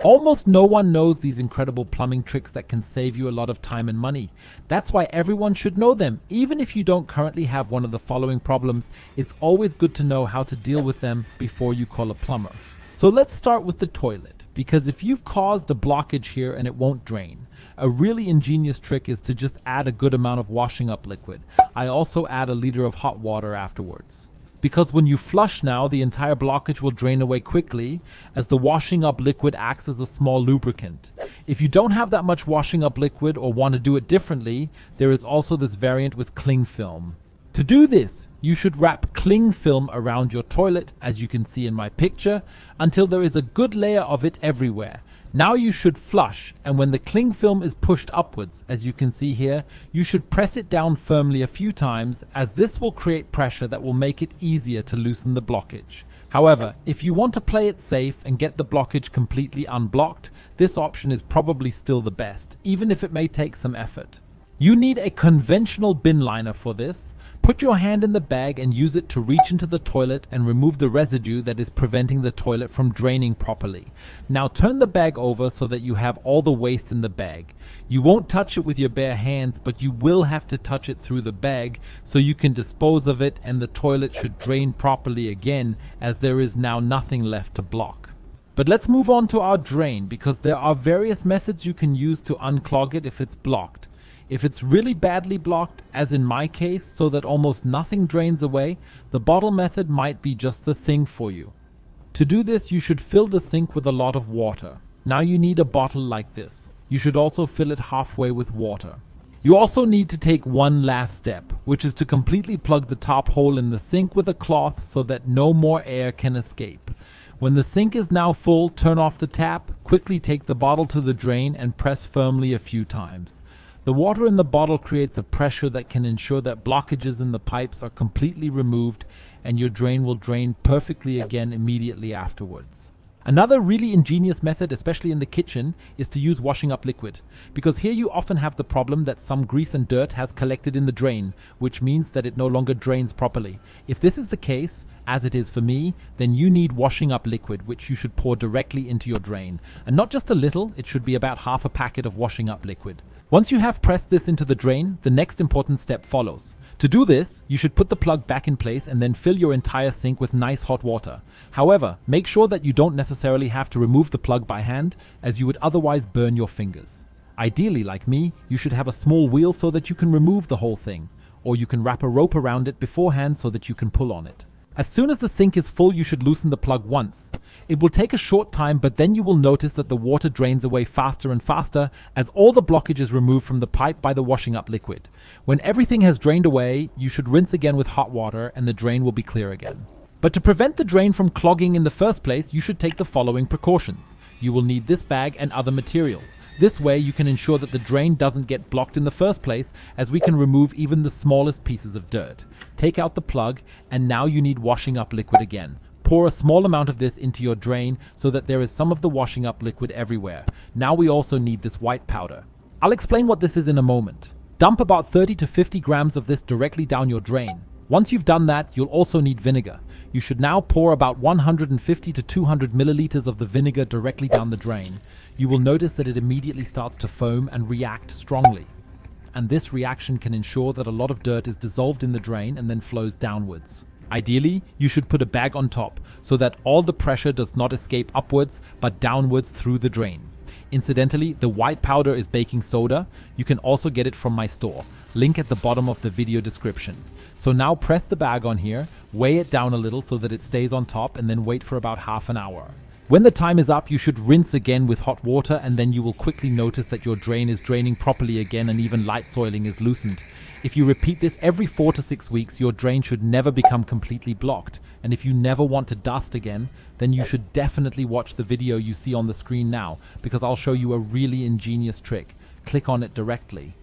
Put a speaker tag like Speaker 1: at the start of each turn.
Speaker 1: Almost no one knows these incredible plumbing tricks that can save you a lot of time and money. That's why everyone should know them. Even if you don't currently have one of the following problems, it's always good to know how to deal with them before you call a plumber. So let's start with the toilet, because if you've caused a blockage here and it won't drain, a really ingenious trick is to just add a good amount of washing up liquid. I also add a liter of hot water afterwards. Because when you flush now, the entire blockage will drain away quickly, as the washing up liquid acts as a small lubricant. If you don't have that much washing up liquid or want to do it differently, there is also this variant with cling film. To do this, you should wrap cling film around your toilet, as you can see in my picture, until there is a good layer of it everywhere. Now you should flush, and when the cling film is pushed upwards, as you can see here, you should press it down firmly a few times, as this will create pressure that will make it easier to loosen the blockage. However, if you want to play it safe and get the blockage completely unblocked, this option is probably still the best, even if it may take some effort. You need a conventional bin liner for this. Put your hand in the bag and use it to reach into the toilet and remove the residue that is preventing the toilet from draining properly. Now turn the bag over so that you have all the waste in the bag. You won't touch it with your bare hands, but you will have to touch it through the bag so you can dispose of it, and the toilet should drain properly again, as there is now nothing left to block. But let's move on to our drain, because there are various methods you can use to unclog it if it's blocked. If it's really badly blocked, as in my case, so that almost nothing drains away, the bottle method might be just the thing for you. To do this, you should fill the sink with a lot of water. Now you need a bottle like this. You should also fill it halfway with water. You also need to take one last step, which is to completely plug the top hole in the sink with a cloth so that no more air can escape. When the sink is now full, turn off the tap, quickly take the bottle to the drain and press firmly a few times. The water in the bottle creates a pressure that can ensure that blockages in the pipes are completely removed, and your drain will drain perfectly again immediately afterwards. Another really ingenious method, especially in the kitchen, is to use washing up liquid, because here you often have the problem that some grease and dirt has collected in the drain, which means that it no longer drains properly. If this is the case, as it is for me, then you need washing up liquid, which you should pour directly into your drain. And not just a little, it should be about half a packet of washing up liquid. Once you have pressed this into the drain, the next important step follows. To do this, you should put the plug back in place and then fill your entire sink with nice hot water. However, make sure that you don't necessarily have to remove the plug by hand, as you would otherwise burn your fingers. Ideally, like me, you should have a small wheel so that you can remove the whole thing, or you can wrap a rope around it beforehand so that you can pull on it. As soon as the sink is full, you should loosen the plug once. It will take a short time, but then you will notice that the water drains away faster and faster, as all the blockage is removed from the pipe by the washing up liquid. When everything has drained away, you should rinse again with hot water and the drain will be clear again. But to prevent the drain from clogging in the first place, you should take the following precautions. You will need this bag and other materials. This way you can ensure that the drain doesn't get blocked in the first place, as we can remove even the smallest pieces of dirt. Take out the plug, and now you need washing up liquid again. Pour a small amount of this into your drain so that there is some of the washing up liquid everywhere. Now we also need this white powder. I'll explain what this is in a moment. Dump about 30 to 50 grams of this directly down your drain. Once you've done that, you'll also need vinegar. You should now pour about 150 to 200 milliliters of the vinegar directly down the drain. You will notice that it immediately starts to foam and react strongly. And this reaction can ensure that a lot of dirt is dissolved in the drain and then flows downwards. Ideally, you should put a bag on top so that all the pressure does not escape upwards but downwards through the drain. Incidentally, the white powder is baking soda. You can also get it from my store. Link at the bottom of the video description. So now press the bag on here, weigh it down a little so that it stays on top, and then wait for about half an hour. When the time is up, you should rinse again with hot water, and then you will quickly notice that your drain is draining properly again and even light soiling is loosened. If you repeat this every 4 to 6 weeks, your drain should never become completely blocked. And if you never want to dust again, then you should definitely watch the video you see on the screen now, because I'll show you a really ingenious trick. Click on it directly.